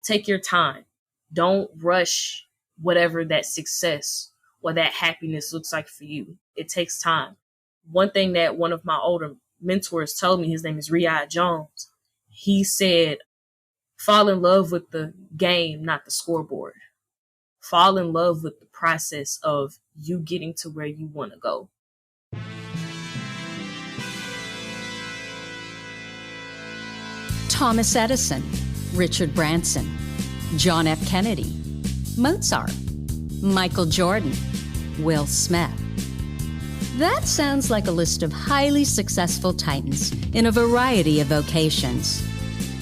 take your time. Don't rush whatever that success or that happiness looks like for you. It takes time. One thing that one of my older mentors told me, his name is Riyad Jones. He said, fall in love with the game, not the scoreboard. Fall in love with the process of you getting to where you want to go. Thomas Edison, Richard Branson, John F. Kennedy, Mozart, Michael Jordan, Will Smith. That sounds like a list of highly successful titans in a variety of vocations.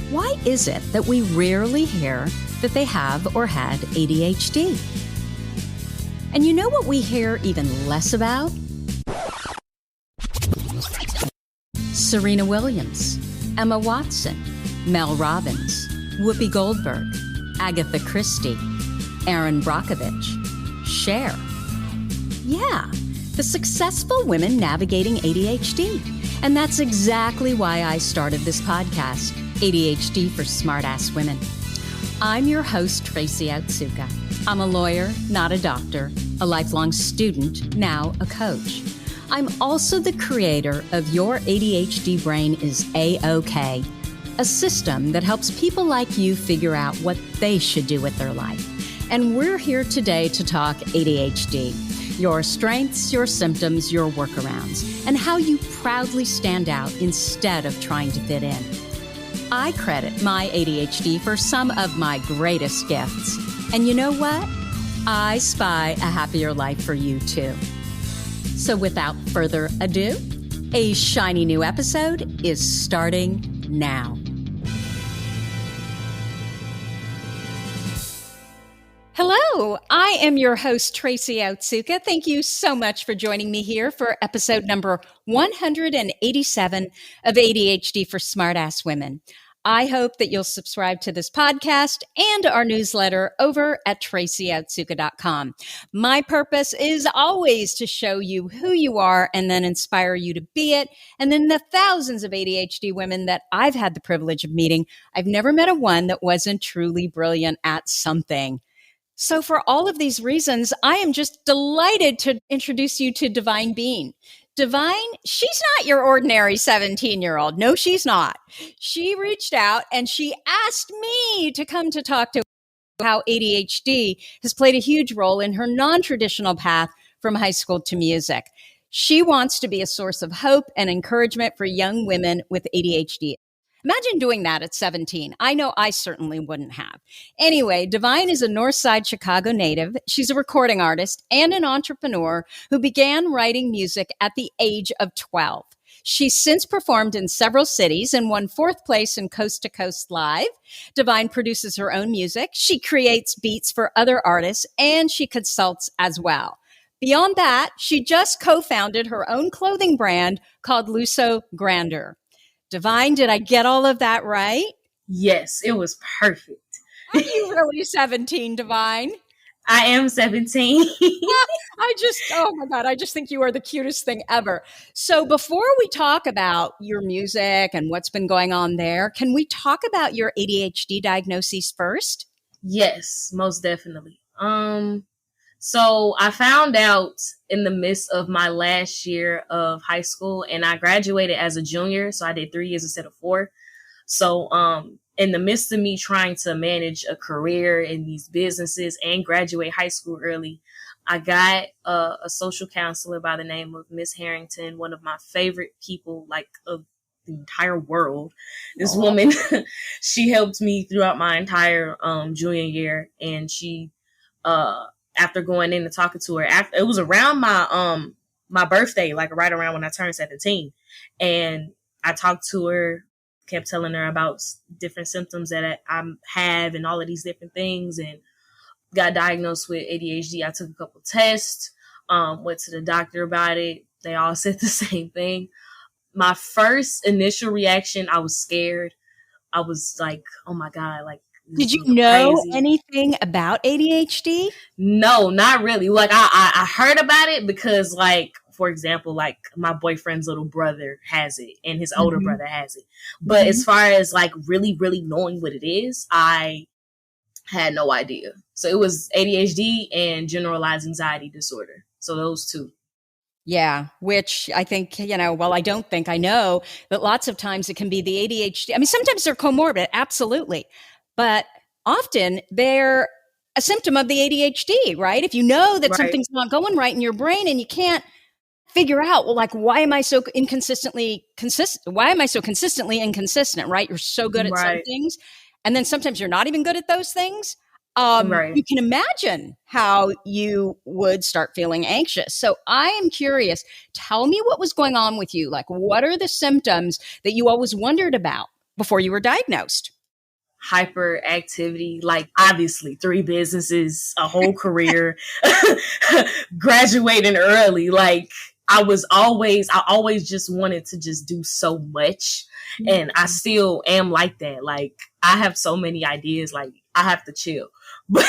Why is it that we rarely hear that they have or had ADHD? And you know what we hear even less about? Serena Williams, Emma Watson, Mel Robbins, Whoopi Goldberg, Agatha Christie, Erin Brockovich, Cher. Yeah, the successful women navigating ADHD. And that's exactly why I started this podcast, ADHD for Smartass Women. I'm your host, Tracy Otsuka. I'm a lawyer, not a doctor, a lifelong student, now a coach. I'm also the creator of Your ADHD Brain is A-OK, a system that helps people like you figure out what they should do with their life. And we're here today to talk ADHD, your strengths, your symptoms, your workarounds, and how you proudly stand out instead of trying to fit in. I credit my ADHD for some of my greatest gifts. And you know what? I spy a happier life for you too. So without further ado, a shiny new episode is starting now. Hello, I am your host, Tracy Otsuka. Thank you so much for joining me here for episode number 187 of ADHD for Smartass Women. I hope that you'll subscribe to this podcast and our newsletter over at tracyotsuka.com. My purpose is always to show you who you are and then inspire you to be it. And then the thousands of ADHD women that I've had the privilege of meeting, I've never met a one that wasn't truly brilliant at something. So for all of these reasons, I am just delighted to introduce you to Devyne Bean. Devyne, she's not your ordinary 17-year-old. No, she's not. She reached out and she asked me to come to talk to how ADHD has played a huge role in her non-traditional path from high school to music. She wants to be a source of hope and encouragement for young women with ADHD. Imagine doing that at 17. I know I certainly wouldn't have. Anyway, Devyne is a Northside Chicago native. She's a recording artist and an entrepreneur who began writing music at the age of 12. She's since performed in several cities and won 4th place in Coast to Coast Live. Devyne produces her own music. She creates beats for other artists and she consults as well. Beyond that, she just co-founded her own clothing brand called Luso Grandeur. Devyne, did I get all of that right? Yes, it was perfect. Are you really 17, Devyne? I am 17. Oh my God, I just think you are the cutest thing ever. So before we talk about your music and what's been going on there, can we talk about your ADHD diagnoses first? Yes, most definitely. So I found out in the midst of my last year of high school, and I graduated as a junior. So I did 3 years instead of 4. So, in the midst of me trying to manage a career in these businesses and graduate high school early, I got a social counselor by the name of Miss Harrington, one of my favorite people, like of the entire world. This woman, she helped me throughout my entire junior year, and she after going in and talking to her, after it was around my birthday, like right around when I turned 17, and I talked to her, kept telling her about different symptoms that I have and all of these different things, and got diagnosed with ADHD. I took a couple tests, went to the doctor about it. They all said the same thing. My first initial reaction, I was scared. I was like, oh my God, like, did you know anything about ADHD? No, not really. Like I heard about it because, like, for example, like my boyfriend's little brother has it and his older brother has it. But as far as like really, really knowing what it is, I Had no idea. So it was ADHD and generalized anxiety disorder. So those two. Yeah, which I think, well, I don't think I know that lots of times it can be the ADHD. I mean, sometimes they're comorbid, absolutely. But often they're a symptom of the ADHD, right? If you know that Right. something's not going right in your brain and you can't figure out, well, like, why am I so inconsistently consistent? Why am I so consistently inconsistent, right? You're so good at some Right. things. And then sometimes you're not even good at those things. Right. You can imagine how you would start feeling anxious. So I am curious, tell me what was going on with you. Like, what are the symptoms that you always wondered about before you were diagnosed? Hyperactivity, like obviously 3 businesses, a whole career, graduating early. Like I always just wanted to just do so much. And I still am like that. Like I have so many ideas, like I have to chill. But,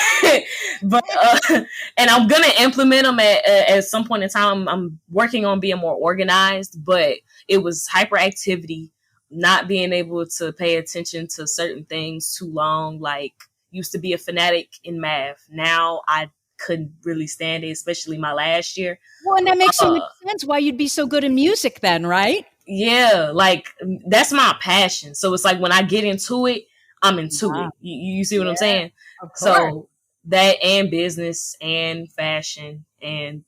and I'm going to implement them at some point in time. I'm working on being more organized, but it was hyperactivity, not being able to pay attention to certain things too long. Like used to be a fanatic in math. Now I couldn't really stand it, especially my last year. Well, and that makes so much sense why you'd be so good in music then, right? Yeah, like that's my passion. So it's like when I get into it, I'm into Wow. it. You see what I'm saying? Of course. So that and business and fashion and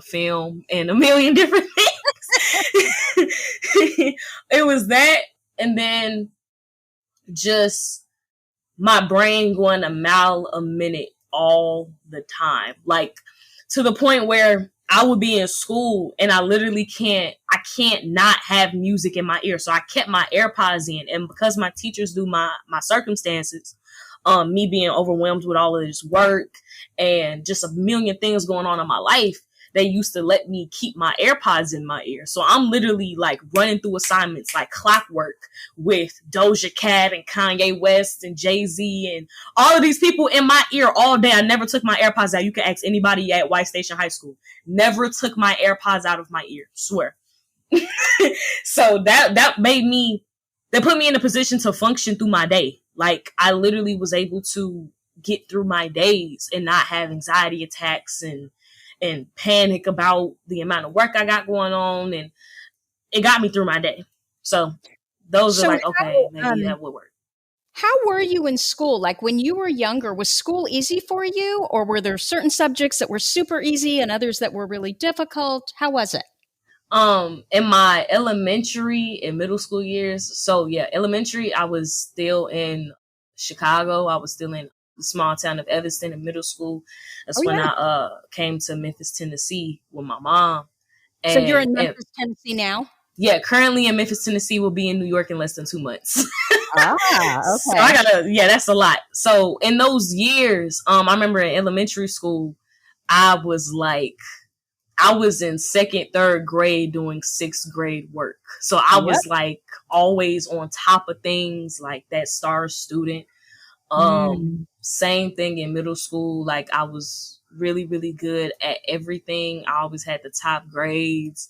film and a million different things. It was that, and then just my brain going a mile a minute all the time, like to the point where I would be in school and I literally can't not have music in my ear. So I kept my AirPods in, and because my teachers knew my circumstances, me being overwhelmed with all of this work and just a million things going on in my life, they used to let me keep my AirPods in my ear. So I'm literally like running through assignments like clockwork with Doja Cat and Kanye West and Jay-Z and all of these people in my ear all day. I never took my AirPods out. You can ask anybody at White Station High School. Never took my AirPods out of my ear. Swear. So that put me in a position to function through my day. Like I literally was able to get through my days and not have anxiety attacks and panic about the amount of work I got going on, and it got me through my day. So those are like, okay, maybe that would work. How were you in school? Like when you were younger, was school easy for you, or were there certain subjects that were super easy and others that were really difficult? How was it? In my elementary and middle school years, so yeah, elementary, I was still in Chicago. I was still in the small town of Evanston in middle school. That's when I came to Memphis, Tennessee with my mom. So you're in Memphis, Tennessee now? Yeah, currently in Memphis, Tennessee. Will be in New York in less than 2 months. Okay. So that's a lot. So in those years, I remember in elementary school, I was in second, third grade doing 6th grade work. So I was like always on top of things, like that star student. Same thing in middle school. Like I was really, really good at everything. I always had the top grades.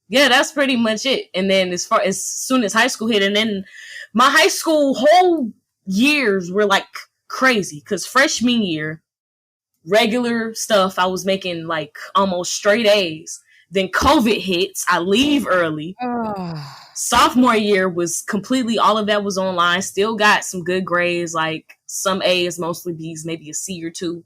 Yeah, that's pretty much it. And then as soon as high school hit, and then my high school whole years were like crazy, because freshman year, regular stuff, I was making like almost straight A's. Then COVID hits, I leave early. Sophomore year was completely, all of that was online. Still got some good grades, like some A's, mostly B's, maybe a C or 2.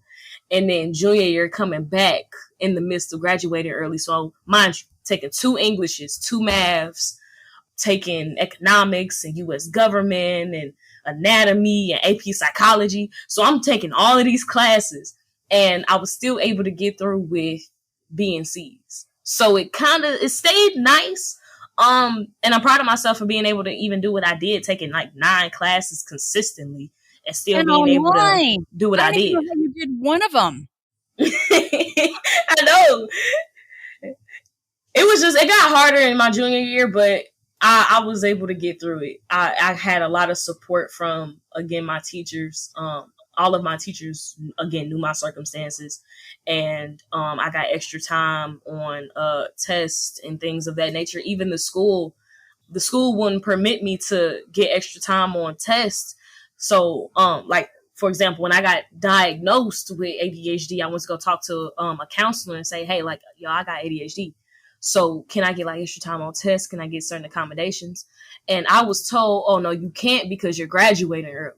And then junior year coming back in the midst of graduating early. So mind you, taking 2 Englishes, 2 maths, taking economics and U.S. government and anatomy and AP psychology. So I'm taking all of these classes, and I was still able to get through with B and C's. So it stayed nice. And I'm proud of myself for being able to even do what I did, taking like 9 classes consistently and still being able to do what I did. Know how you did one of them. I know. It got harder in my junior year, but I was able to get through it. I had a lot of support from, again, my teachers. All of my teachers, again, knew my circumstances, and I got extra time on tests and things of that nature. Even the school wouldn't permit me to get extra time on tests. So, like for example, when I got diagnosed with ADHD, I went to go talk to a counselor and say, hey, like, yo, I got ADHD. So can I get like extra time on tests? Can I get certain accommodations? And I was told, oh, no, you can't because you're graduating early.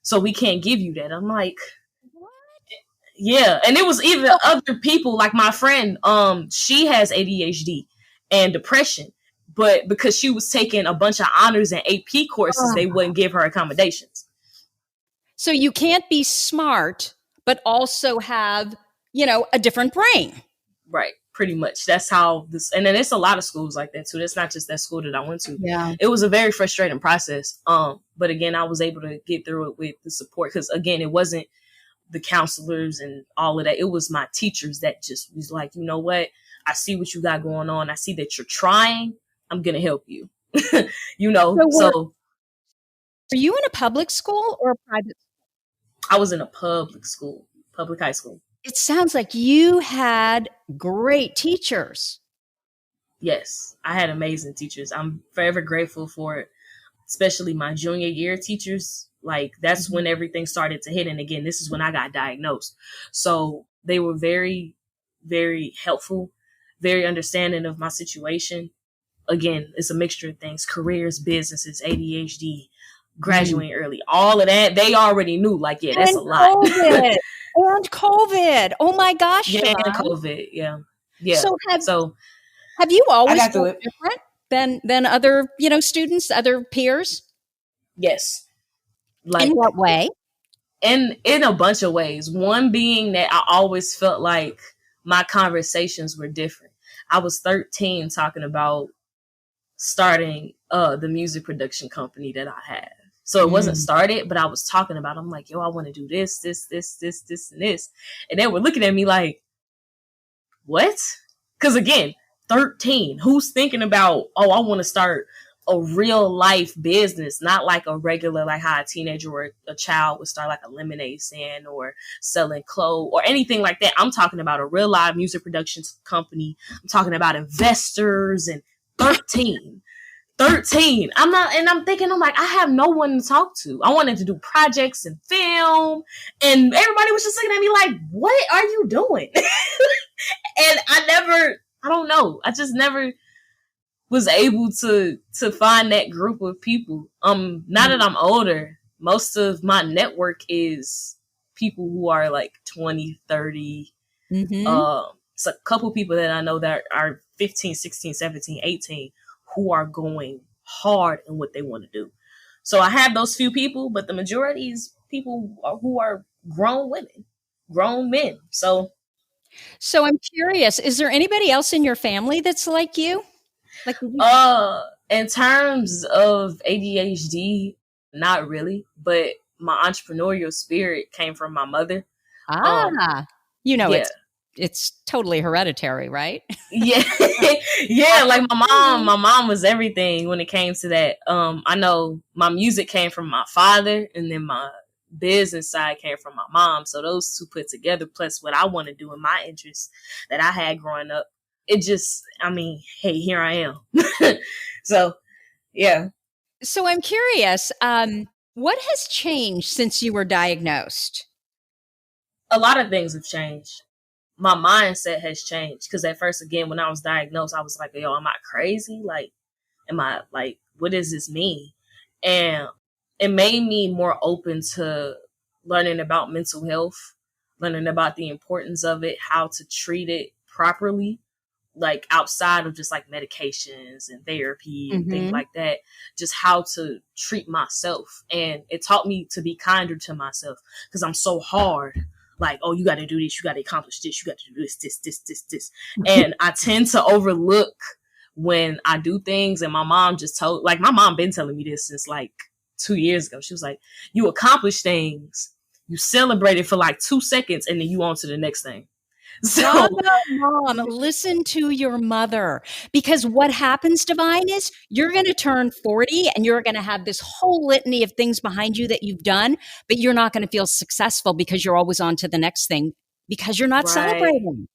So we can't give you that. I'm like, What? yeah. And it was even other people, like my friend, she has ADHD and depression. But because she was taking a bunch of honors and AP courses, they wouldn't give her accommodations. So you can't be smart, but also have, a different brain. Right. Pretty much. That's how this, and then it's a lot of schools like that too. That's not just that school that I went to. Yeah. It was a very frustrating process. But again, I was able to get through it with the support because again, it wasn't the counselors and all of that. It was my teachers that just was like, you know what? I see what you got going on. I see that you're trying. I'm going to help you. So were you in a public school or a private? I was in a public school, public high school. It sounds like you had great teachers. Yes, I had amazing teachers. I'm forever grateful for it, especially my junior year teachers. Like that's when everything started to hit. And again, this is when I got diagnosed. So they were very, very helpful, very understanding of my situation. Again, it's a mixture of things, careers, businesses, ADHD, graduating early, all of that. They already knew, like, yeah, that's a lot. And COVID. Oh my gosh. Yeah, and COVID. Yeah. Yeah. So have you always been different than other, students, other peers? Yes. Like, in what way? In a bunch of ways. One being that I always felt like my conversations were different. I was 13 talking about starting the music production company that I have. So it wasn't started, but I was talking about, I'm like, yo, I want to do this, and this. And they were looking at me like, what? Because again, 13, who's thinking about, oh, I want to start a real life business, not like a regular, like how a teenager or a child would start like a lemonade stand or selling clothes or anything like that. I'm talking about a real live music production company. I'm talking about investors and 13. I'm thinking, I'm like, I have no one to talk to. I wanted to do projects and film, and everybody was just looking at me like, what are you doing? And I don't know. I just never was able to find that group of people. Now that I'm older, most of my network is people who are like 20, 30. It's a couple people that I know that are 15, 16, 17, 18 who are going hard in what they want to do. So I have those few people, but the majority is people who are grown women, grown men. So I'm curious, is there anybody else in your family that's like you? In terms of ADHD, not really, but my entrepreneurial spirit came from my mother. It's totally hereditary, right? Yeah. Yeah, like my mom was everything when it came to that. I know my music came from my father, and then my business side came from my mom. So those two put together, plus what I want to do in my interests that I had growing up, it just, hey, here I am. So, yeah. So I'm curious, what has changed since you were diagnosed? A lot of things have changed. My mindset has changed because at first, again, when I was diagnosed, I was like, yo, am I crazy? Like, am I like, what does this mean? And it made me more open to learning about mental health, learning about the importance of it, how to treat it properly, like outside of just like medications and therapy and things like that, just how to treat myself. And it taught me to be kinder to myself because I'm so hard. Like, oh, you got to do this, you got to accomplish this, you got to do this. And I tend to overlook when I do things. And my mom my mom been telling me this since like 2 years ago. She was like, you accomplish things, you celebrate it for like 2 seconds, and then you on to the next thing. So, Mom, listen to your mother, because what happens, Devyne, is you're going to turn 40 and you're going to have this whole litany of things behind you that you've done, but you're not going to feel successful because you're always on to the next thing because you're not celebrating.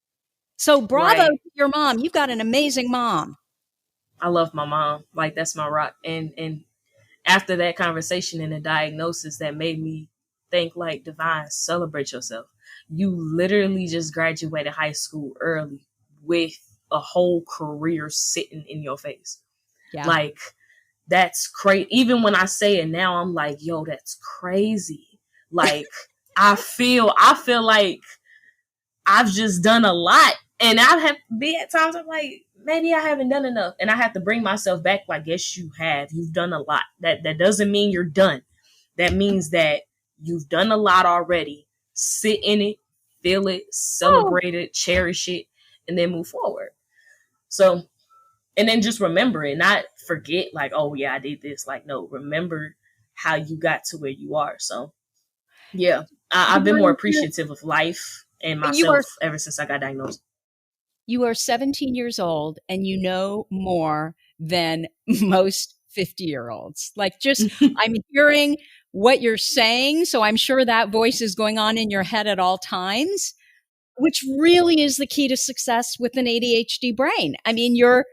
So bravo to your mom. You've got an amazing mom. I love my mom. Like, that's my rock. And after that conversation and the diagnosis, that made me think like, Devyne, celebrate yourself. You literally just graduated high school early with a whole career sitting in your face. Yeah. Like, that's crazy. Even when I say it now, I'm like, yo, that's crazy. Like, I feel like I've just done a lot. And I have been at times I'm like, maybe I haven't done enough. And I have to bring myself back like, yes, you have. You've done a lot. That doesn't mean you're done. That means that you've done a lot already. Sit in it, feel it, celebrate it, cherish it, and then move forward. So, and then just remember it, not forget like, oh yeah, I did this. Like, no, remember how you got to where you are. So yeah, I've been more appreciative of life and myself ever since I got diagnosed. You are 17 years old and you know more than most 50-year-olds. Like, just, I'm hearing what you're saying. So I'm sure that voice is going on in your head at all times, which really is the key to success with an ADHD brain. I mean, you're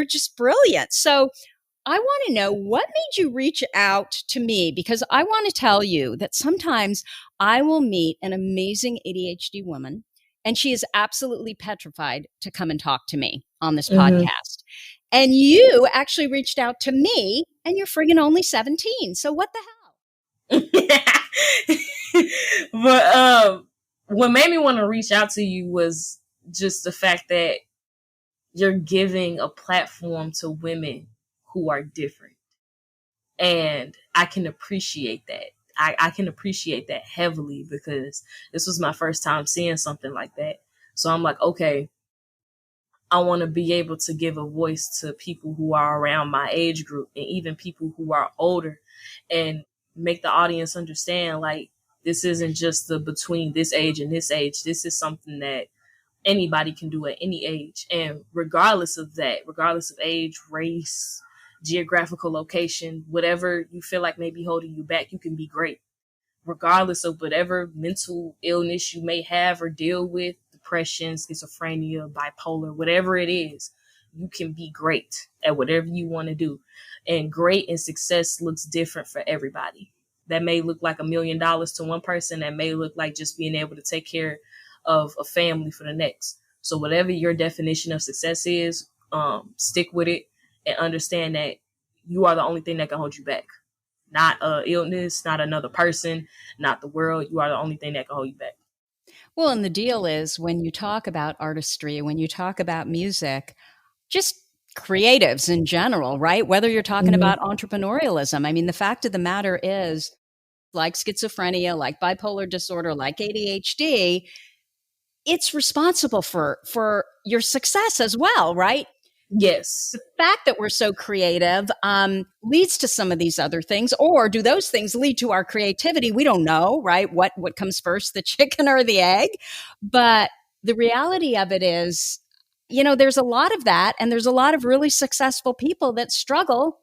just brilliant. So I want to know, what made you reach out to me? Because I want to tell you that sometimes I will meet an amazing ADHD woman and she is absolutely petrified to come and talk to me on this podcast. And you actually reached out to me and you're friggin' only 17. So what the hell? But what made me want to reach out to you was just the fact that you're giving a platform to women who are different. And I can appreciate that. I can appreciate that heavily because this was my first time seeing something like that. So I'm like, okay, I want to be able to give a voice to people who are around my age group and even people who are older, and make the audience understand, like, this isn't just the between this age and this age. This is something that anybody can do at any age. And regardless of that, regardless of age, race, geographical location, whatever you feel like may be holding you back, you can be great. Regardless of whatever mental illness you may have or deal with, depression, schizophrenia, bipolar, whatever it is, you can be great at whatever you want to do. And great and success looks different for everybody. That may look like $1 million to one person. That may look like just being able to take care of a family for the next. So whatever your definition of success is, stick with it and understand that you are the only thing that can hold you back. Not illness, not another person, not the world. You are the only thing that can hold you back. Well, and the deal is, when you talk about artistry, when you talk about music, just creatives in general, right? Whether you're talking about entrepreneurialism, I mean, the fact of the matter is, like schizophrenia, like bipolar disorder, like ADHD, it's responsible for your success as well, right? Yes. The fact that we're so creative leads to some of these other things, or do those things lead to our creativity? We don't know, right? What comes first, the chicken or the egg? But the reality of it is, you know, there's a lot of that, and there's a lot of really successful people that struggle.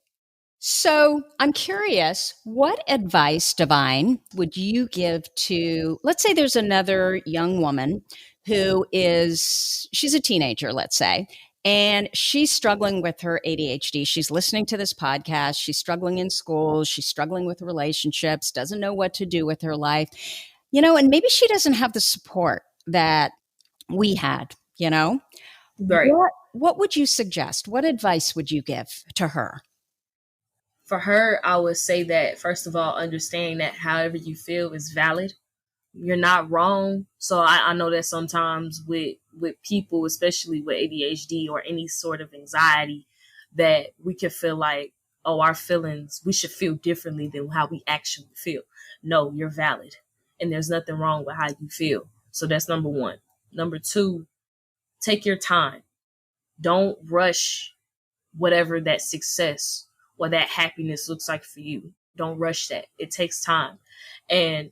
So I'm curious, what advice, Devyne, would you give to, let's say there's another young woman who she's a teenager, let's say, and she's struggling with her ADHD. She's listening to this podcast. She's struggling in school. She's struggling with relationships, doesn't know what to do with her life, you know, and maybe she doesn't have the support that we had, you know? Right. What would you suggest? What advice would you give to her? For her, I would say that, first of all, understanding that however you feel is valid. You're not wrong. So I know that sometimes with people, especially with ADHD or any sort of anxiety, that we can feel like, oh, our feelings, we should feel differently than how we actually feel. No, you're valid. And there's nothing wrong with how you feel. So that's number one. Number two, take your time. Don't rush whatever that success or that happiness looks like for you. Don't rush that. It takes time. And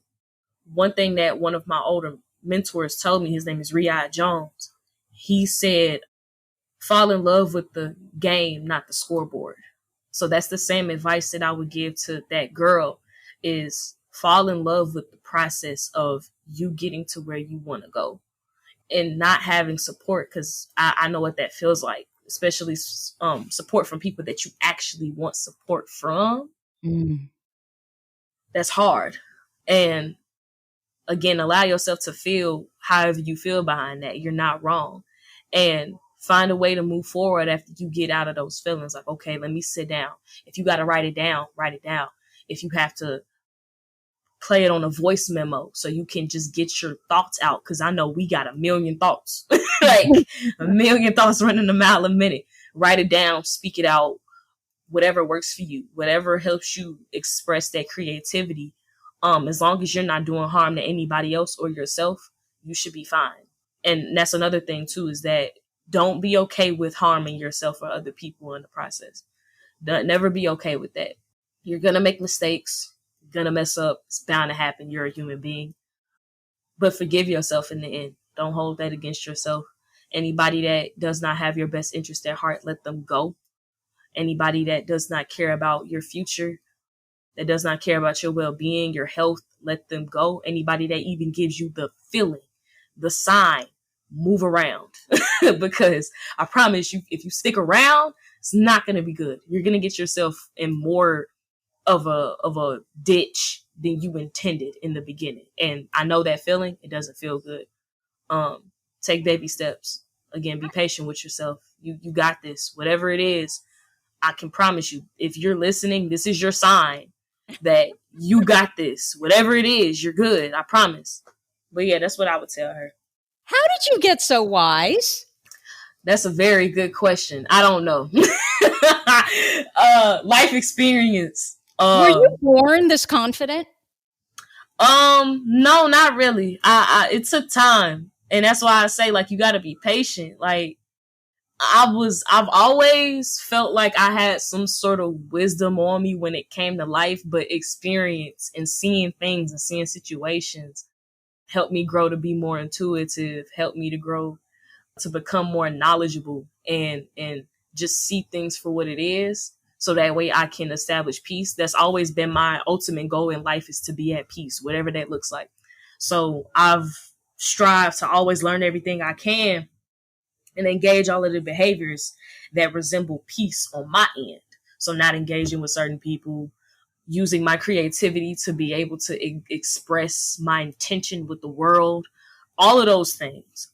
one thing that one of my older mentors told me, his name is Riyad Jones, he said, fall in love with the game, not the scoreboard. So that's the same advice that I would give to that girl, is fall in love with the process of you getting to where you want to go, and not having support, because I know what that feels like, especially support from people that you actually want support from. That's hard. And again, allow yourself to feel however you feel behind that. You're not wrong. And find a way to move forward after you get out of those feelings. Like, okay, let me sit down. If you got to write it down, write it down. If you have to play it on a voice memo so you can just get your thoughts out. Cause I know we got a million thoughts, like a million thoughts running a mile a minute. Write it down, speak it out, whatever works for you, whatever helps you express that creativity. As long as you're not doing harm to anybody else or yourself, you should be fine. And that's another thing too, is that don't be okay with harming yourself or other people in the process. Never be okay with that. You're going to make mistakes. You're going to mess up. It's bound to happen. You're a human being. But forgive yourself in the end. Don't hold that against yourself. Anybody that does not have your best interest at heart, let them go. Anybody that does not care about your future, that does not care about your well-being, your health, let them go. Anybody that even gives you the feeling, the sign, move around. Because I promise you, if you stick around, it's not going to be good. You're going to get yourself in more of a ditch than you intended in the beginning. And I know that feeling. It doesn't feel good. Take baby steps. Again, be patient with yourself. You got this. Whatever it is, I can promise you, if you're listening, this is your sign that you got this. Whatever it is, you're good. I promise. But yeah, that's what I would tell her. How did you get so wise? That's a very good question. I don't know. Life experience. Were you born this confident? No, not really. It took time. And that's why I say, like, you got to be patient. Like, I've always felt like I had some sort of wisdom on me when it came to life, but experience and seeing things and seeing situations helped me grow to be more intuitive, helped me to grow to become more knowledgeable and just see things for what it is. So that way I can establish peace. That's always been my ultimate goal in life, is to be at peace, whatever that looks like. So I've strived to always learn everything I can and engage all of the behaviors that resemble peace on my end. So not engaging with certain people, using my creativity to be able to express my intention with the world, all of those things.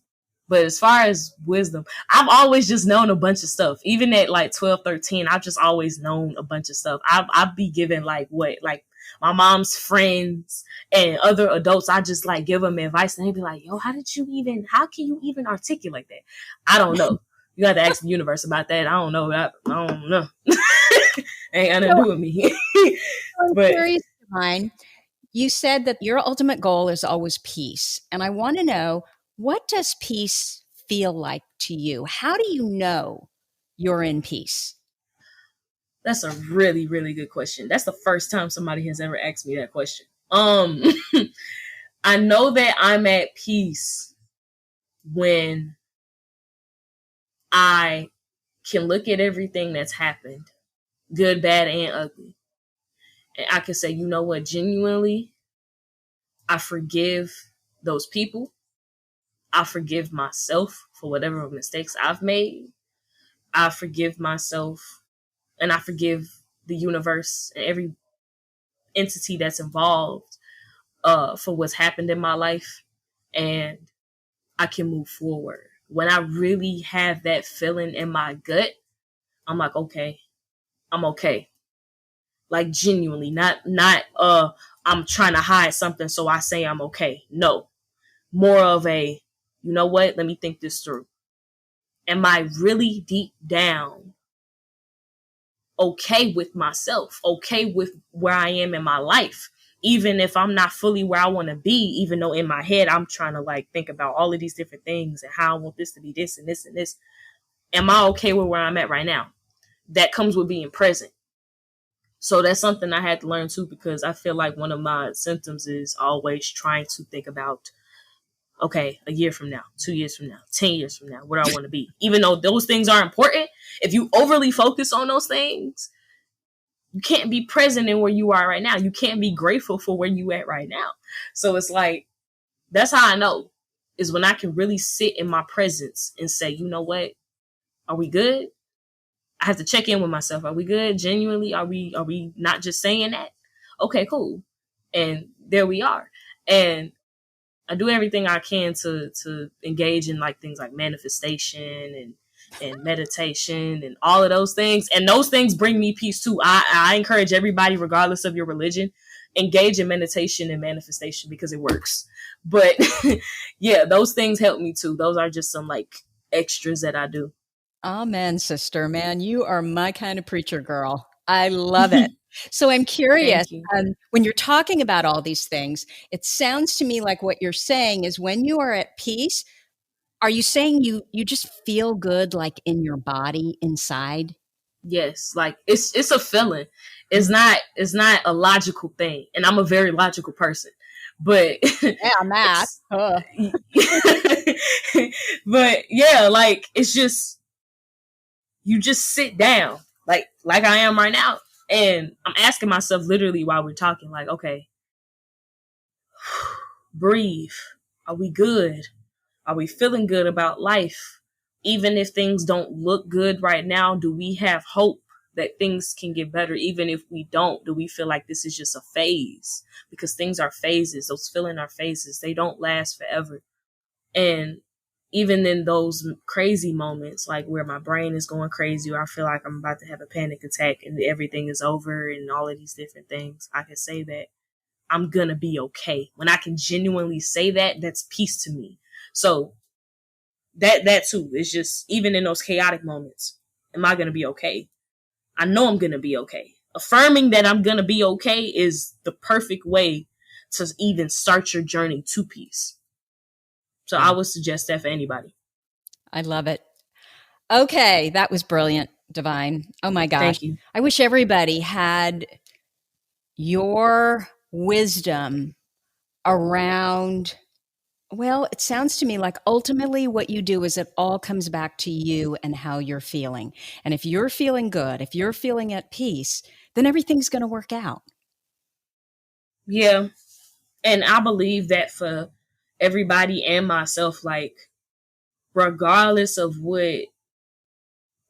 But as far as wisdom, I've always just known a bunch of stuff. Even at like 12, 13, I've just always known a bunch of stuff. I'd be given like my mom's friends and other adults. I just like give them advice and they'd be like, yo, how can you even articulate that? I don't know. You got to ask the universe about that. I don't know. I don't know. Ain't got nothing to do with me. But Devyne, you said that your ultimate goal is always peace. And I want to know, what does peace feel like to you? How do you know you're in peace? That's a really, really good question. That's the first time somebody has ever asked me that question. I know that I'm at peace when I can look at everything that's happened, good, bad, and ugly. And I can say, you know what, genuinely, I forgive those people. I forgive myself for whatever mistakes I've made. I forgive myself and I forgive the universe and every entity that's involved for what's happened in my life. And I can move forward. When I really have that feeling in my gut, I'm like, okay, I'm okay. Like genuinely, not I'm trying to hide something so I say I'm okay. No, more of a, you know what? Let me think this through. Am I really deep down okay with myself, okay with where I am in my life? Even if I'm not fully where I want to be, even though in my head I'm trying to like think about all of these different things and how I want this to be this and this and this. Am I okay with where I'm at right now? That comes with being present. So that's something I had to learn too, because I feel like one of my symptoms is always trying to think about, okay, a year from now, 2 years from now, 10 years from now, where I want to be. Even though those things are important, if you overly focus on those things, you can't be present in where you are right now. You can't be grateful for where you at right now. So it's like, that's how I know, is when I can really sit in my presence and say, you know what, are we good? I have to check in with myself. Are we good? Genuinely, are we not just saying that? Okay, cool. And there we are. And I do everything I can to engage in like things like manifestation and meditation and all of those things. And those things bring me peace too. I encourage everybody, regardless of your religion, engage in meditation and manifestation because it works. But yeah, those things help me too. Those are just some like extras that I do. Amen, sister. Man, you are my kind of preacher girl. I love it. So I'm curious, Thank you. when you're talking about all these things, it sounds to me like what you're saying is when you are at peace, are you saying you just feel good like in your body inside? Yes, like it's a feeling. It's not a logical thing, and I'm a very logical person, but Yeah, I'm that. but yeah, like it's just you just sit down like I am right now, and I'm asking myself literally while we're talking, like, okay, breathe. Are we good? Are we feeling good about life? Even if things don't look good right now, do we have hope that things can get better? Even if we don't, do we feel like this is just a phase? Because things are phases. Those feeling are phases. They don't last forever. And even in those crazy moments, like where my brain is going crazy, or I feel like I'm about to have a panic attack and everything is over and all of these different things, I can say that I'm gonna be okay. When I can genuinely say that, that's peace to me. So that too is just, even in those chaotic moments, am I gonna be okay? I know I'm gonna be okay. Affirming that I'm gonna be okay is the perfect way to even start your journey to peace. So I would suggest that for anybody. I love it. Okay, that was brilliant, Devyne. Oh my gosh. Thank you. I wish everybody had your wisdom around. Well, it sounds to me like ultimately what you do is it all comes back to you and how you're feeling. And if you're feeling good, if you're feeling at peace, then everything's going to work out. Yeah. And I believe that for everybody and myself, like, regardless of what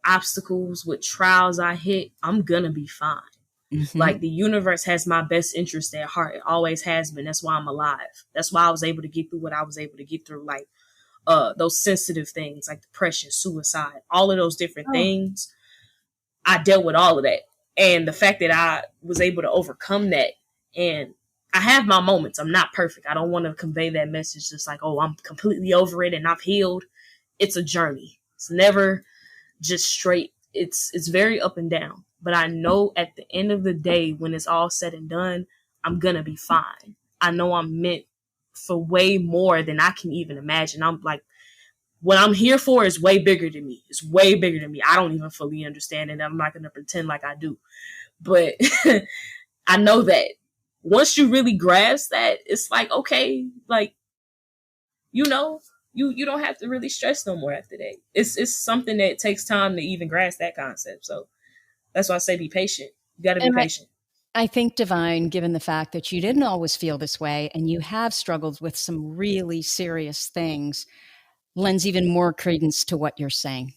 obstacles, what trials I hit, I'm gonna be fine. Mm-hmm. Like, the universe has my best interest at heart. It always has been. That's why I'm alive. That's why I was able to get through what I was able to get through. Like, those sensitive things like depression, suicide, all of those different things. I dealt with all of that. And the fact that I was able to overcome that, and I have my moments. I'm not perfect. I don't want to convey that message just like, oh, I'm completely over it and I've healed. It's a journey. It's never just straight. It's very up and down. But I know at the end of the day, when it's all said and done, I'm gonna be fine. I know I'm meant for way more than I can even imagine. I'm like, what I'm here for is way bigger than me. It's way bigger than me. I don't even fully understand it. I'm not gonna pretend like I do. But I know that once you really grasp that, it's like, okay, like, you know, you don't have to really stress no more after that. It's something that takes time to even grasp that concept. So that's why I say be patient. You got to be patient. I think, Devyne, given the fact that you didn't always feel this way and you have struggled with some really serious things, lends even more credence to what you're saying.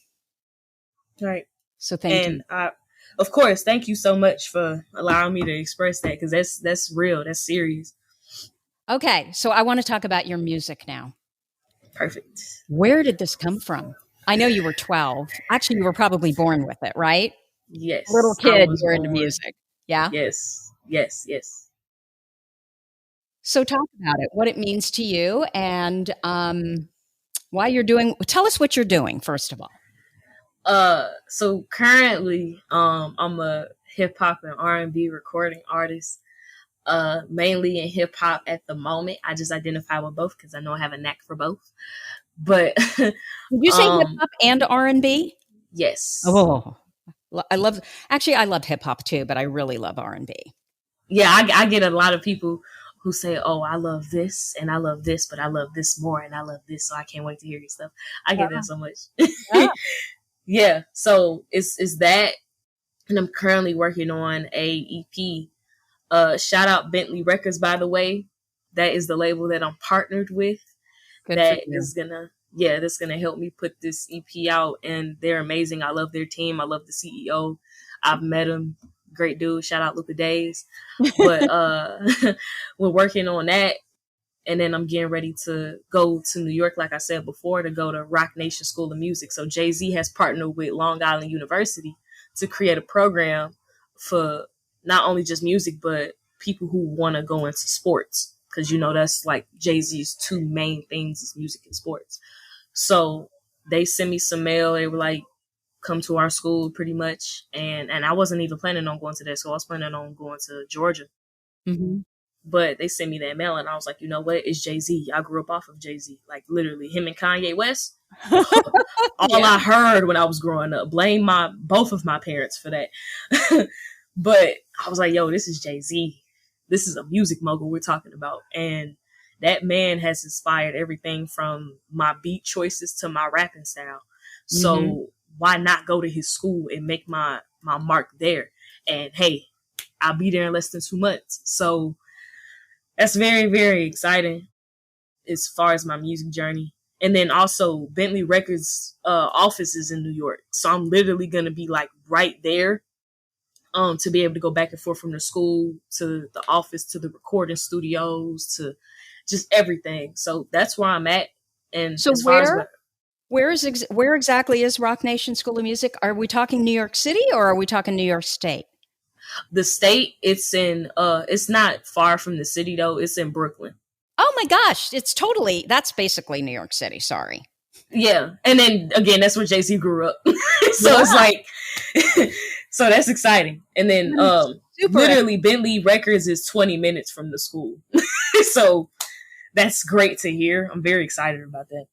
Right. So thank you. And of course, thank you so much for allowing me to express that, because that's real. That's serious. Okay, so I want to talk about your music now. Perfect. Where did this come from? I know you were 12. Actually, you were probably born with it, right? Yes. Little kid, you were into music. Yeah? Yes. So talk about it, what it means to you, and why you're doing. Tell us what you're doing, first of all. So currently, I'm a hip hop and R&B recording artist. Mainly in hip hop at the moment. I just identify with both because I know I have a knack for both. But did you say hip hop and R&B? Yes. Oh, I love hip hop too, but I really love R&B. Yeah, I get a lot of people who say, "Oh, I love this and I love this, but I love this more and I love this, so I can't wait to hear your stuff." I get that so much. Yeah. Yeah. So it's that, and I'm currently working on a EP. Shout out Bentley Records, by the way. That is the label that I'm partnered with. Good that's gonna help me put this EP out, and they're amazing. I love their team. I love the CEO. I've met him. Great dude. Shout out Luca Days. But we're working on that. And then I'm getting ready to go to New York, like I said before, to go to Rock Nation School of Music. So Jay-Z has partnered with Long Island University to create a program for not only just music, but people who want to go into sports. Because, that's like Jay-Z's two main things is music and sports. So they sent me some mail. They were like, come to our school pretty much. And I wasn't even planning on going to that school. I was planning on going to Georgia. Mm-hmm. But they sent me that mail, and I was like, you know what? It's Jay-Z. I grew up off of Jay-Z. Like, literally, him and Kanye West. All I heard when I was growing up. Blame both of my parents for that. But I was like, yo, this is Jay-Z. This is a music mogul we're talking about. And that man has inspired everything from my beat choices to my rapping style. So why not go to his school and make my mark there? And hey, I'll be there in less than 2 months. So that's very, very exciting as far as my music journey. And then also Bentley Records office is in New York. So I'm literally going to be like right there to be able to go back and forth from the school to the office, to the recording studios, to just everything. So that's where I'm at. And so as far as where exactly is Rock Nation School of Music? Are we talking New York City or are we talking New York State? The state, it's in it's not far from the city though. It's in Brooklyn. Oh my gosh, that's basically New York City. Sorry. Yeah. And then again, that's where Jay-Z grew up. So it's like so that's exciting. And then literally Bentley Records is 20 minutes from the school. So that's great to hear. I'm very excited about that.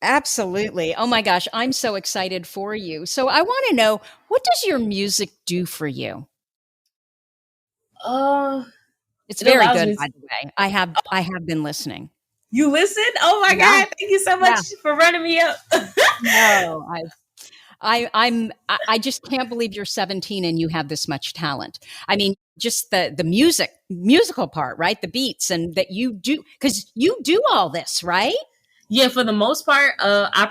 Absolutely. Oh my gosh, I'm so excited for you. So I want to know, what does your music do for you? It's very good, by the way. I have been listening. You listen? Oh my God! Thank you so much for running me up. No, I just can't believe you're 17 and you have this much talent. I mean, just the musical part, right? The beats, and that you do, because you do all this, right? Yeah, for the most part, I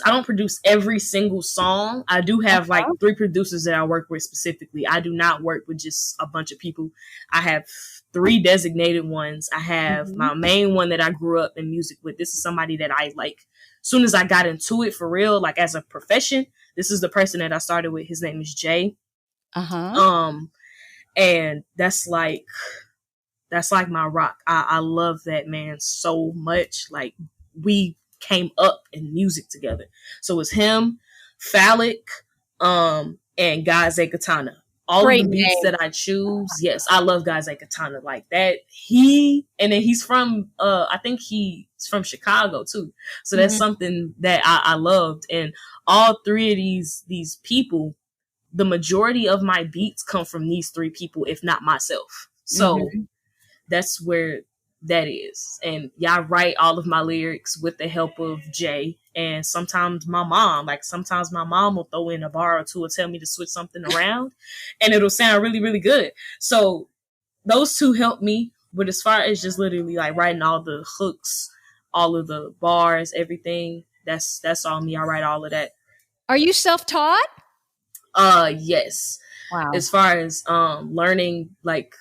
don't produce every single song. I do have like 3 producers that I work with specifically. I do not work with just a bunch of people. I have 3 designated ones. I have my main one that I grew up in music with. This is somebody that I like. As soon as I got into it for real, like as a profession, this is the person that I started with. His name is Jay. And that's like my rock. I love that man so much. Like, we came up in music together. So it's him, Phallic, and Gaze Katana. All of the beats that I choose, yes, I love Gaze Katana. Like that, and then he's from, I think he's from Chicago too. So that's something that I loved. And all 3 of these people, the majority of my beats come from these 3 people, if not myself. So that's where that is. And I write all of my lyrics with the help of Jay. And sometimes my mom will throw in a bar or 2 or tell me to switch something around and it'll sound really, really good. So those 2 help me. But as far as just literally like writing all the hooks, all of the bars, everything, that's all me. I write all of that. Are you self-taught? Yes. Wow. As far as learning like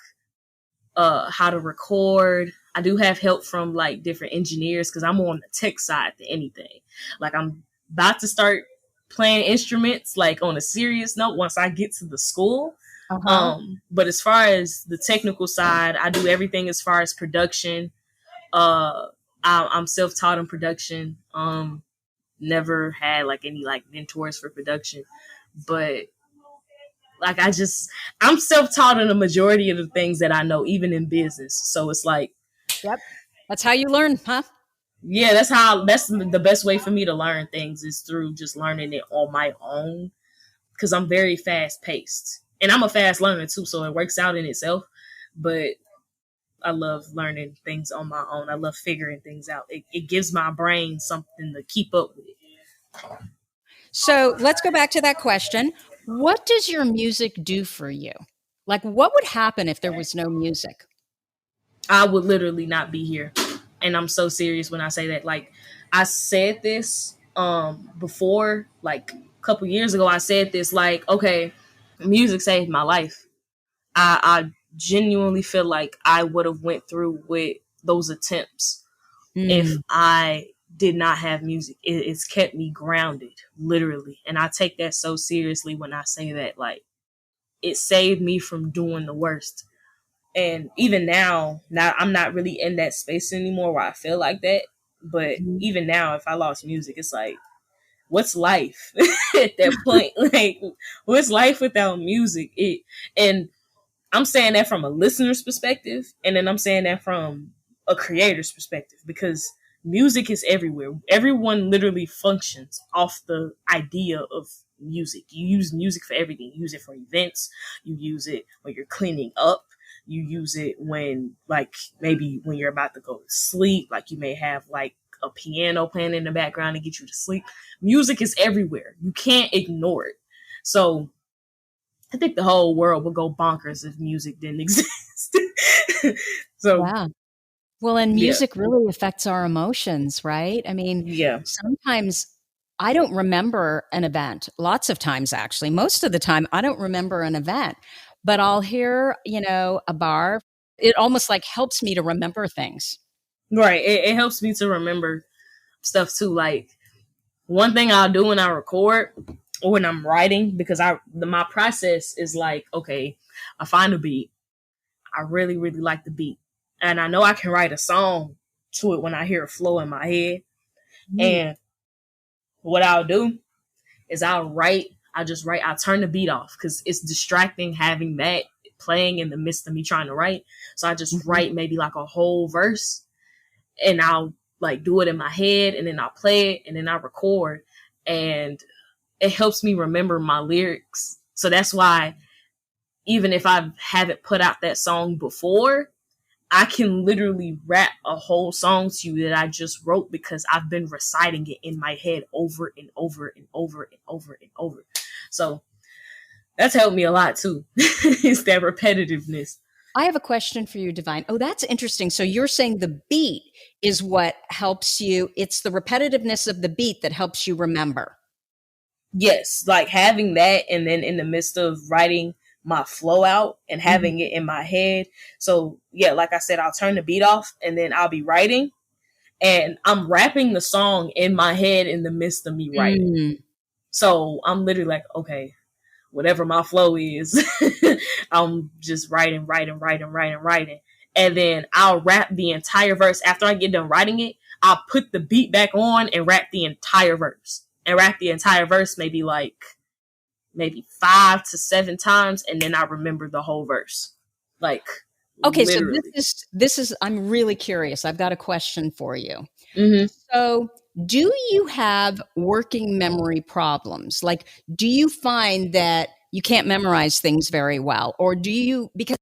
how to record, I do have help from like different engineers because I'm on the tech side than anything. Like, I'm about to start playing instruments like on a serious note once I get to the school. But as far as the technical side, I do everything as far as production. I'm self-taught in production. Never had like any like mentors for production, but like I'm self-taught in the majority of the things that I know, even in business. So it's like, yep, that's how you learn, huh? Yeah, that's the best way for me to learn things is through just learning it on my own, because I'm very fast paced and I'm a fast learner too. So it works out in itself, but I love learning things on my own. I love figuring things out. It gives my brain something to keep up with. So let's go back to that question. What does your music do for you? Like, what would happen if there was no music? I would literally not be here. And I'm so serious when I say that. Like, I said this before, like a couple years ago, I said this, like, okay, music saved my life. I genuinely feel like I would have went through with those attempts if Mm. I did not have music. It's kept me grounded, literally. And I take that so seriously when I say that, like, it saved me from doing the worst. And even now I'm not really in that space anymore where I feel like that. But Mhm. even now, if I lost music, it's like, what's life at that point? Like, what's life without music? And I'm saying that from a listener's perspective, and then I'm saying that from a creator's perspective, because music is everywhere. Everyone literally functions off the idea of music. You use music for everything. You use it for events. You use it when you're cleaning up. You use it when, like, maybe when you're about to go to sleep, like you may have like a piano playing in the background to get you to sleep. Music is everywhere. You can't ignore it. So I think the whole world would go bonkers if music didn't exist. So, Yeah. Well, and yeah, music really affects our emotions, right? I mean, yeah, sometimes I don't remember an event. Lots of times, actually. Most of the time, I don't remember an event, but I'll hear, a bar. It almost like helps me to remember things. right. It helps me to remember stuff too. Like, one thing I'll do when I record or when I'm writing, because my process is like, okay, I find a beat. I really, really like the beat, and I know I can write a song to it when I hear a flow in my head. Mm. And what I'll do is I'll turn the beat off because it's distracting having that playing in the midst of me trying to write. So I just Mhm. write maybe like a whole verse, and I'll like do it in my head, and then I'll play it, and then I'll record, and it helps me remember my lyrics. So that's why even if I haven't put out that song before, I can literally rap a whole song to you that I just wrote because I've been reciting it in my head over and over and over and over and over. So that's helped me a lot too. It's that repetitiveness. I have a question for you, Devyne. Oh, that's interesting. So you're saying the beat is what helps you, it's the repetitiveness of the beat that helps you remember. Yes, like having that, and then in the midst of writing my flow out and Mhm. having it in my head. So yeah, like I said, I'll turn the beat off and then I'll be writing, and I'm rapping the song in my head in the midst of me writing. Mm. So I'm literally like, okay, whatever my flow is, I'm just writing. And then I'll rap the entire verse. After I get done writing it, I'll put the beat back on and rap the entire verse. And rap the entire verse maybe 5 to 7 times, and then I remember the whole verse. Like, Okay, so literally. this is I'm really curious. I've got a question for you. Mm-hmm. So, do you have working memory problems? Like, do you find that you can't memorize things very well? Or do you, because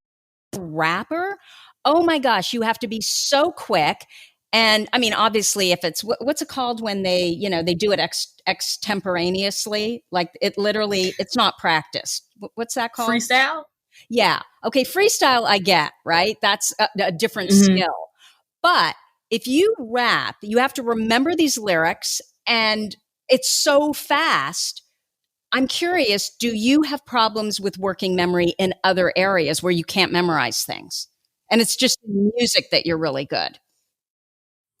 you're a rapper, oh my gosh, you have to be so quick. And I mean, obviously, if it's what's it called when they do it extemporaneously, like it literally, it's not practiced. What's that called? Freestyle? Yeah. Okay. Freestyle, I get, right? That's a different Mm-hmm. skill. But if you rap, you have to remember these lyrics and it's so fast. I'm curious, do you have problems with working memory in other areas where you can't memorize things? And it's just music that you're really good.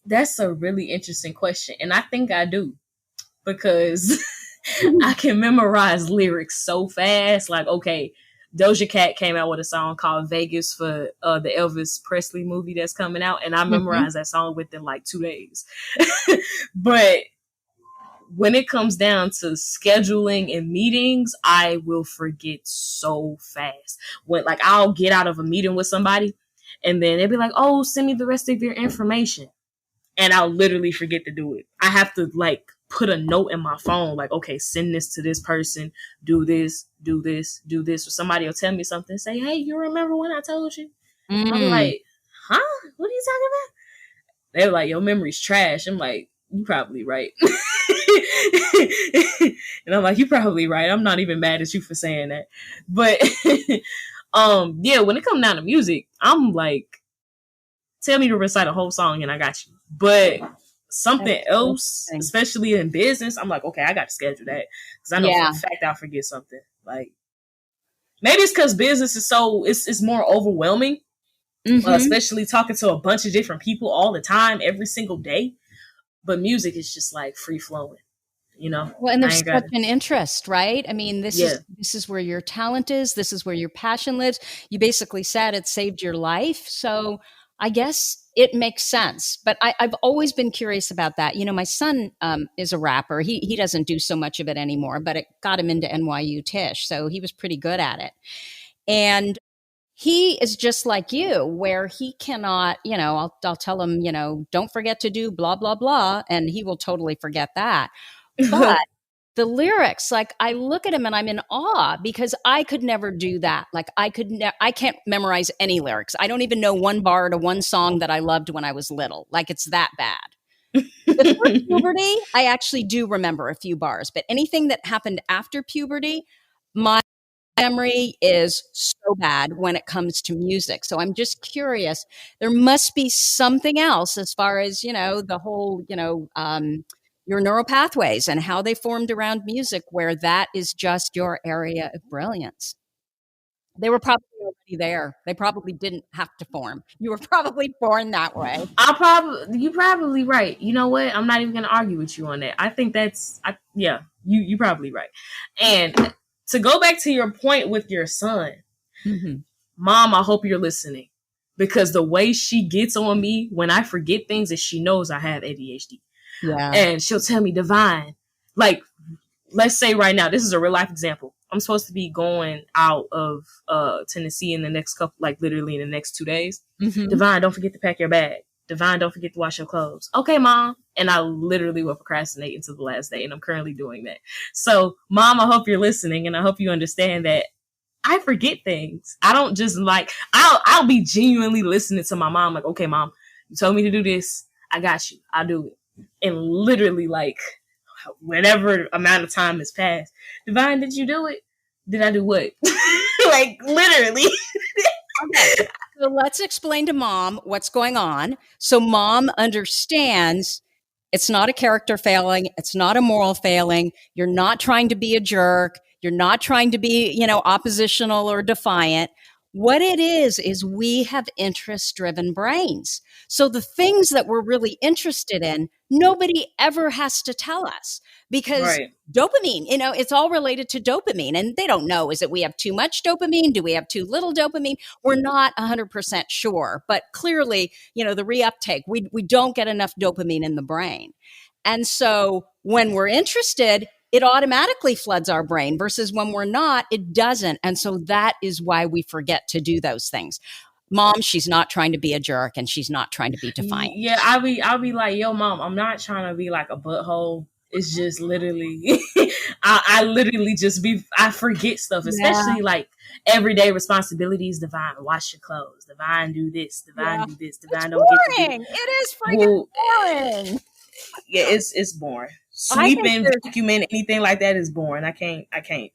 That's a really interesting question. And I think I do, because I can memorize lyrics so fast. Like, okay, Doja Cat came out with a song called Vegas for the Elvis Presley movie that's coming out, and I Mhm. memorized that song within like 2 days. But when it comes down to scheduling and meetings, I will forget so fast. When, like, I'll get out of a meeting with somebody, and then they'll be like, "Oh, send me the rest of your information," and I'll literally forget to do it. I have to like put a note in my phone, like, okay, send this to this person, do this, do this, do this. Or somebody will tell me something, say, hey, you remember when I told you? I'll be Mm. like, huh? What are you talking about? They're like, your memory's trash. I'm like, you probably right. And I'm like, you probably right. I'm not even mad at you for saying that. But yeah, when it comes down to music, I'm like, tell me to recite a whole song and I got you. But That's something so else, interesting. especially in business, I'm like, okay, I got to schedule that because I know for a Yeah. fact I'll forget something. Like, maybe it's because business is so it's more overwhelming. Mm-hmm. especially talking to a bunch of different people all the time, every single day. But music is just like free flowing, you know. Well, and I there's ain't got such to. an interest, right? I mean, Yeah. this is where your talent is. This is where your passion lives. You basically said it saved your life. So I guess it makes sense. But I've always been curious about that. You know, my son is a rapper. He doesn't do so much of it anymore, but it got him into NYU Tisch. So he was pretty good at it. And he is just like you, where he cannot, you know, I'll tell him, you know, don't forget to do blah, blah, blah. And he will totally forget that. But the lyrics, like I look at him and I'm in awe because I could never do that. Like I can't memorize any lyrics. I don't even know one bar to one song that I loved when I was little. Like it's that bad. Before puberty, I actually do remember a few bars, but anything that happened after puberty, my memory is so bad when it comes to music. So I'm just curious. There must be something else as far as, you know, the whole, your neural pathways and how they formed around music, where that is just your area of brilliance. They were probably already there. They probably didn't have to form. You were probably born that way. You're probably right. You know what? I'm not even gonna argue with you on that. I think yeah, you probably right. And to go back to your point with your son, Mm-hmm. Mom, I hope you're listening, because the way she gets on me when I forget things is she knows I have ADHD, Yeah. and she'll tell me, Devyne, like, let's say right now, this is a real life example. I'm supposed to be going out of Tennessee in the next couple, like literally in the next 2 days. Mm-hmm. Devyne, don't forget to pack your bag. Devyne, don't forget to wash your clothes. Okay, Mom. And I literally will procrastinate until the last day, and I'm currently doing that. So, Mom, I hope you're listening, and I hope you understand that I forget things. I don't just like, I'll be genuinely listening to my mom, like, okay, Mom, you told me to do this. I got you. I'll do it. And literally, like, whatever amount of time has passed, Devyne, did you do it? Did I do what? Like, literally. Okay. So let's explain to mom what's going on. So mom understands it's not a character failing. It's not a moral failing. You're not trying to be a jerk. You're not trying to be, you know, oppositional or defiant. What it is we have interest driven brains. So the things that we're really interested in, nobody ever has to tell us because Right. dopamine, you know, it's all related to dopamine. And they don't know, is it we have too much dopamine? Do we have too little dopamine? We're not 100% sure. But clearly, you know, the reuptake, we don't get enough dopamine in the brain. And so when we're interested, it automatically floods our brain versus when we're not, it doesn't. And so that is why we forget to do those things. Mom, she's not trying to be a jerk and she's not trying to be defiant. Yeah, I'll be like, yo, Mom, I'm not trying to be like a butthole. It's just literally, I literally just I forget stuff, Yeah. especially like everyday responsibilities. Devyne, wash your clothes. Devyne, do this. Devyne, Yeah. do this. It's Devyne, don't get to do. boring. It is Well, freaking boring. yeah, it's boring. I think Sweeping, there's vacuuming, anything like that is boring. I can't. Yeah.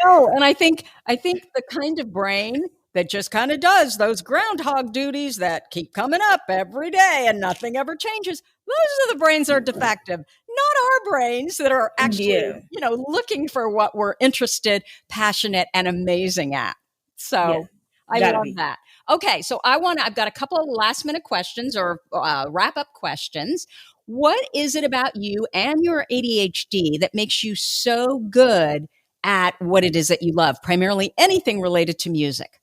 No, and I think the kind of brain that just kind of does those groundhog duties that keep coming up every day and nothing ever changes. Those are the brains that are defective, not our brains that are actually, Yeah, you know, looking for what we're interested, passionate, and amazing at. yeah, So I gotta love be. that. Okay, so I've got a couple of last minute questions or wrap up questions. What is it about you and your ADHD that makes you so good at what it is that you love, primarily anything related to music?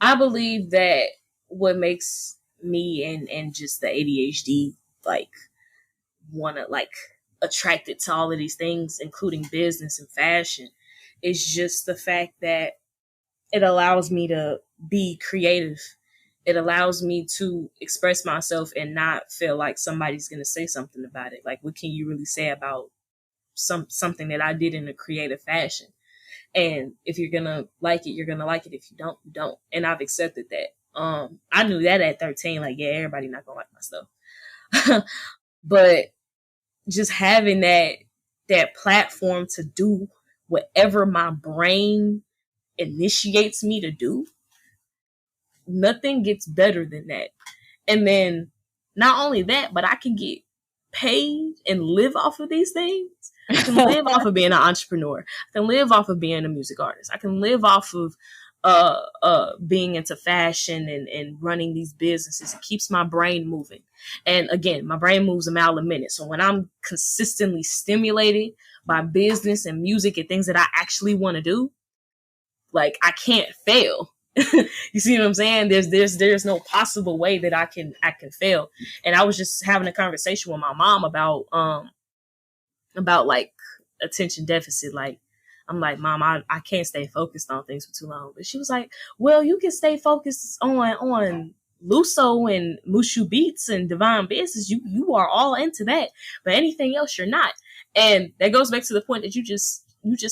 I believe that what makes me and just the ADHD like want to like attracted to all of these things, including business and fashion, is just the fact that it allows me to be creative. It allows me to express myself and not feel like somebody's gonna say something about it. Like, what can you really say about something that I did in a creative fashion? And if you're gonna like it, you're gonna like it. If you don't, you don't. And I've accepted that. I knew that at 13. Like, yeah, everybody not gonna like my stuff. But just having that platform to do whatever my brain initiates me to do, nothing gets better than that. And then not only that, but I can get paid and live off of these things. I can live off of being an entrepreneur. I can live off of being a music artist. I can live off of being into fashion and running these businesses. It keeps my brain moving. And again, my brain moves a mile a minute. So when I'm consistently stimulated by business and music and things that I actually want to do, like, I can't fail. You see what I'm saying? There's no possible way that I can fail. And I was just having a conversation with my mom about like attention deficit. Like, I'm like, Mom, I can't stay focused on things for too long. But she was like, well, you can stay focused on Luso and Mushu Beats and Devyne Bean. You are all into that. But anything else, you're not. And that goes back to the point that you just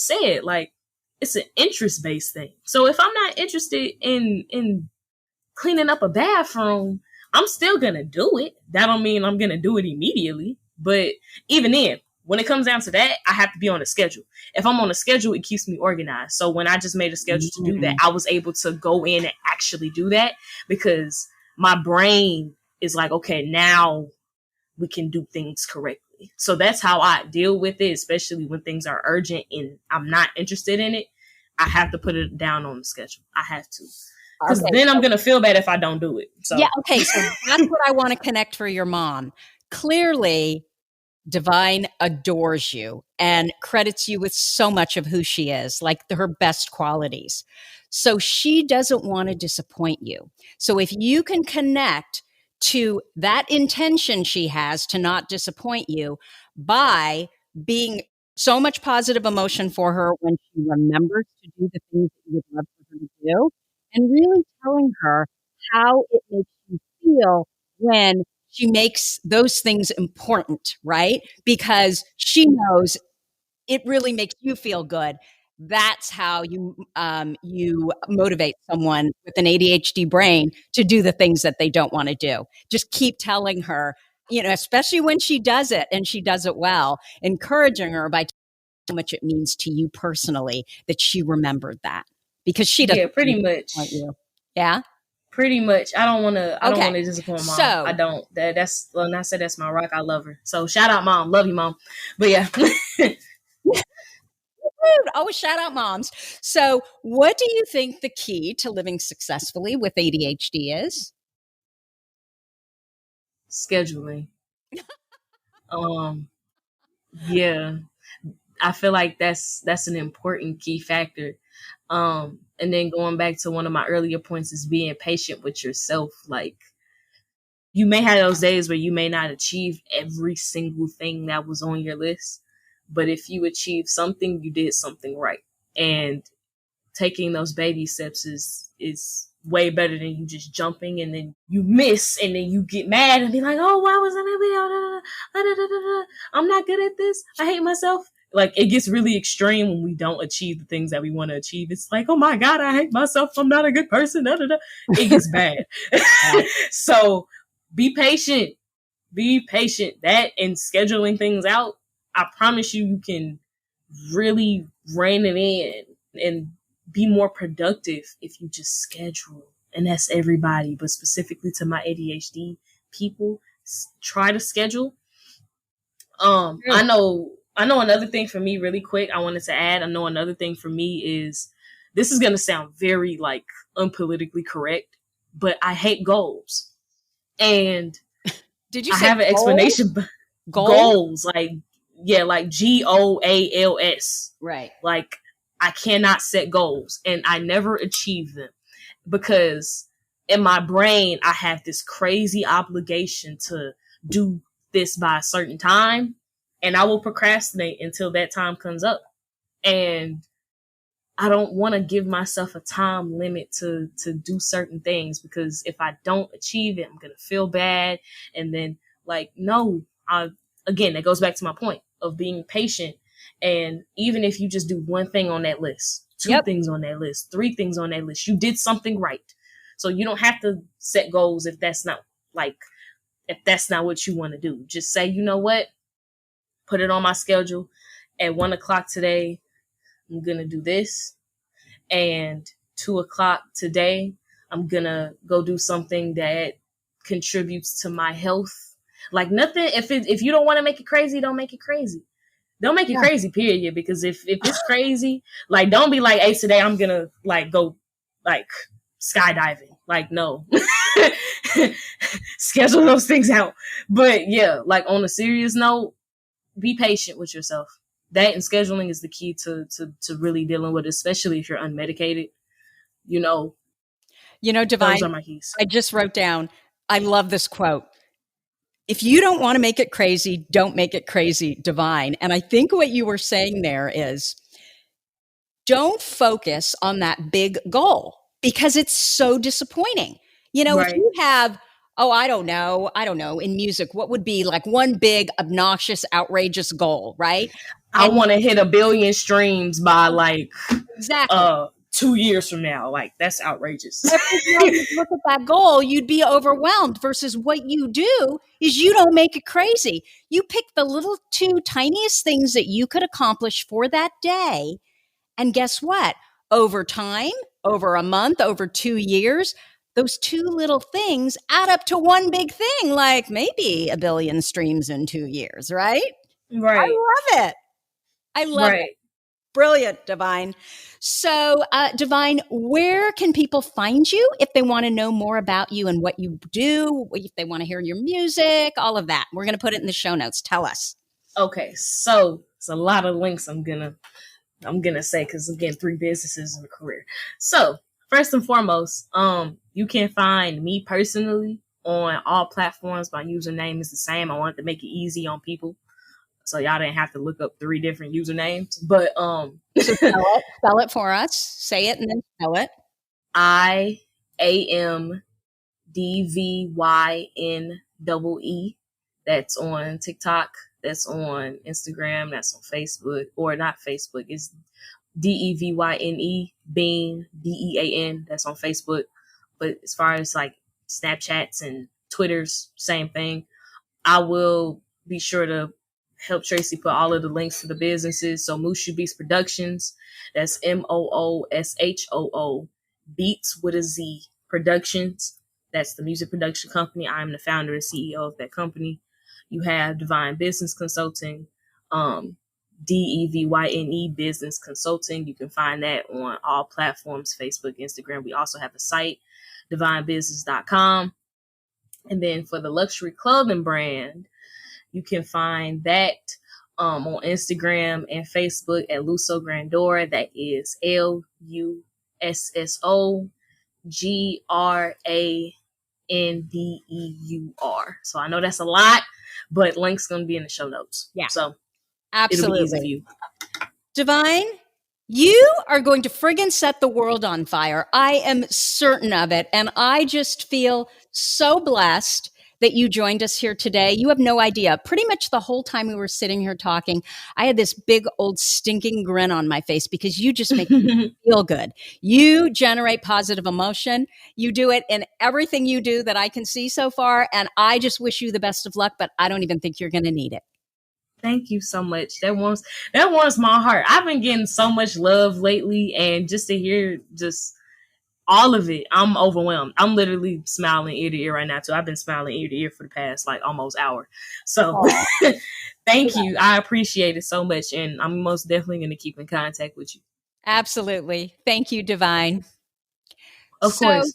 said. Like, it's an interest-based thing. So if I'm not interested in cleaning up a bathroom, I'm still going to do it. That don't mean I'm going to do it immediately. But even then, when it comes down to that, I have to be on a schedule. If I'm on a schedule, it keeps me organized. So when I just made a schedule to do that, I was able to go in and actually do that because my brain is like, okay, now we can do things correctly. So that's how I deal with it, especially when things are urgent and I'm not interested in it. I have to put it down on the schedule. I have to. Because then I'm going to feel bad if I don't do it. So. Yeah, okay. So that's what I want to connect for your mom. Clearly, Devyne adores you and credits you with so much of who she is, like her best qualities. So she doesn't want to disappoint you. So if you can connect to that intention she has to not disappoint you by being so much positive emotion for her when she remembers to do the things that you would love for her to do, and really telling her how it makes you feel when she makes those things important, right? Because she knows it really makes you feel good. That's how you motivate someone with an ADHD brain to do the things that they don't want to do. Just keep telling her, especially when she does it and she does it well, encouraging her by how much it means to you personally that she remembered that, because she doesn't. Yeah, pretty much. You. Yeah. Pretty much. I don't want to. I don't Okay. want to disappoint Mom. So, I don't. That's when I said that's my rock. I love her. So shout out, Mom. Love you, Mom. But yeah. Always shout out moms. So, what do you think the key to living successfully with ADHD is? Scheduling. Yeah. I feel like that's an important key factor. And then going back to one of my earlier points is being patient with yourself. Like, you may have those days where you may not achieve every single thing that was on your list, but if you achieve something, you did something right. And taking those baby steps is way better than you just jumping and then you miss and then you get mad and be like, oh, why wasn't I? I'm not good at this. I hate myself. Like, it gets really extreme when we don't achieve the things that we want to achieve. It's like, oh my God, I hate myself. I'm not a good person. It gets bad. So be patient. Be patient. That and scheduling things out, I promise you can really rein it in and be more productive if you just schedule. And that's everybody, but specifically to my ADHD people, try to schedule. I know another thing for me really quick, I wanted to add, I know another thing for me is, this is going to sound very like unpolitically correct, but I hate goals. And did you I say have an explanation. Goals, like, yeah, like GOALS. Right. Like, I cannot set goals and I never achieve them because in my brain, I have this crazy obligation to do this by a certain time, and I will procrastinate until that time comes up. And I don't want to give myself a time limit to do certain things, because if I don't achieve it, I'm going to feel bad. And then, like, no, again, that goes back to my point of being patient. And even if you just do one thing on that list, two things on that list, three things on that list, you did something right. So you don't have to set goals if that's not what you want to do. Just say, you know what? Put it on my schedule. At 1:00 today, I'm going to do this. And 2:00 today, I'm going to go do something that contributes to my health. Like, nothing, if you don't want to make it crazy, don't make it crazy. Don't make it crazy, period. Because if it's crazy, like, don't be like, hey, today I'm going to like go like skydiving. Like, no. Schedule those things out. But yeah, like on a serious note, be patient with yourself. That and scheduling is the key to really dealing with it, especially if you're unmedicated. Devyne, those are my keys. I just wrote down, I love this quote. If you don't want to make it crazy, don't make it crazy, Devyne. And I think what you were saying there is, don't focus on that big goal because it's so disappointing. Right. If you have, I don't know, in music, what would be like one big, obnoxious, outrageous goal, right? I want to hit 1 billion streams by like exactly 2 years from now. Like, that's outrageous. Every time you look at that goal, you'd be overwhelmed versus what you do is you don't make it crazy. You pick the little 2 tiniest things that you could accomplish for that day. And guess what? Over time, over a month, over 2 years, those 2 little things add up to one big thing, like maybe 1 billion streams in 2 years, right? Right. I love it. Brilliant, Devyne. So, Devyne, where can people find you if they want to know more about you and what you do, if they want to hear your music, all of that? We're going to put it in the show notes. Tell us. Okay, so it's a lot of links I'm gonna say because again, 3 businesses and a career. So first and foremost, you can find me personally on all platforms. My username is the same. I wanted to make it easy on people, so y'all didn't have to look up 3 different usernames. But so spell it for us. Say it and then spell it. IAMDVYNEE. That's on TikTok. That's on Instagram. That's on Facebook, or not Facebook. It's DEVYNE Bean BEAN. That's on Facebook. But as far as like Snapchats and Twitters, same thing. I will be sure to help Tracy put all of the links to the businesses. So Mooshu Beats Productions, that's MOOSHOO Beats with a Z Productions. That's the music production company. I'm the founder and CEO of that company. You have Devyne Business Consulting, DEVYNE Business Consulting. You can find that on all platforms, Facebook, Instagram. We also have a site, devynebusiness.com. And then for the luxury clothing brand, you can find that on Instagram and Facebook at Lusso Grandeur. That is LUSSOGRANDEUR. So I know that's a lot, but link's going to be in the show notes. Yeah. So absolutely. It'll be easy for you. Devyne, you are going to friggin' set the world on fire. I am certain of it. And I just feel so blessed that you joined us here today. You have no idea. Pretty much the whole time we were sitting here talking, I had this big old stinking grin on my face because you just make me feel good. You generate positive emotion. You do it in everything you do that I can see so far. And I just wish you the best of luck, but I don't even think you're going to need it. Thank you so much. That warms my heart. I've been getting so much love lately, and just to hear just all of it, I'm overwhelmed. I'm literally smiling ear to ear right now too. I've been smiling ear to ear for the past like almost hour. So thank you. I appreciate it so much, and I'm most definitely going to keep in contact with you. Absolutely. Thank you, Devyne. Of course.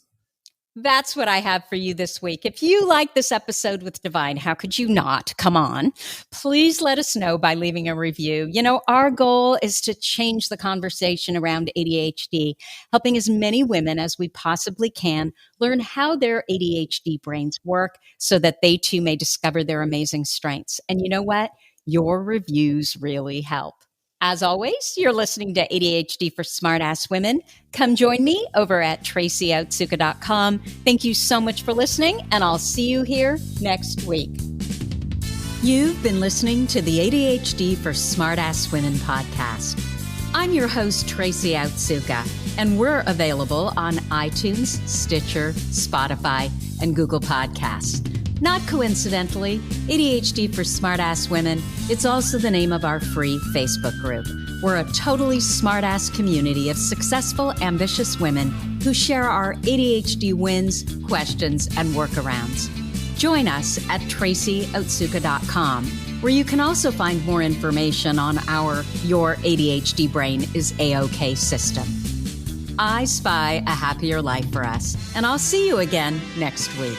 That's what I have for you this week. If you like this episode with Devyne, how could you not? Come on. Please let us know by leaving a review. You know, our goal is to change the conversation around ADHD, helping as many women as we possibly can learn how their ADHD brains work so that they too may discover their amazing strengths. And you know what? Your reviews really help. As always, you're listening to ADHD for Smartass Women. Come join me over at tracyoutsuka.com. Thank you so much for listening, and I'll see you here next week. You've been listening to the ADHD for Smartass Women podcast. I'm your host, Tracy Outsuka, and we're available on iTunes, Stitcher, Spotify, and Google Podcasts. Not coincidentally, ADHD for Smartass Women, it's also the name of our free Facebook group. We're a totally smartass community of successful, ambitious women who share our ADHD wins, questions, and workarounds. Join us at tracyoutsuka.com, where you can also find more information on our Your ADHD Brain is A-OK system. I spy a happier life for us. And I'll see you again next week.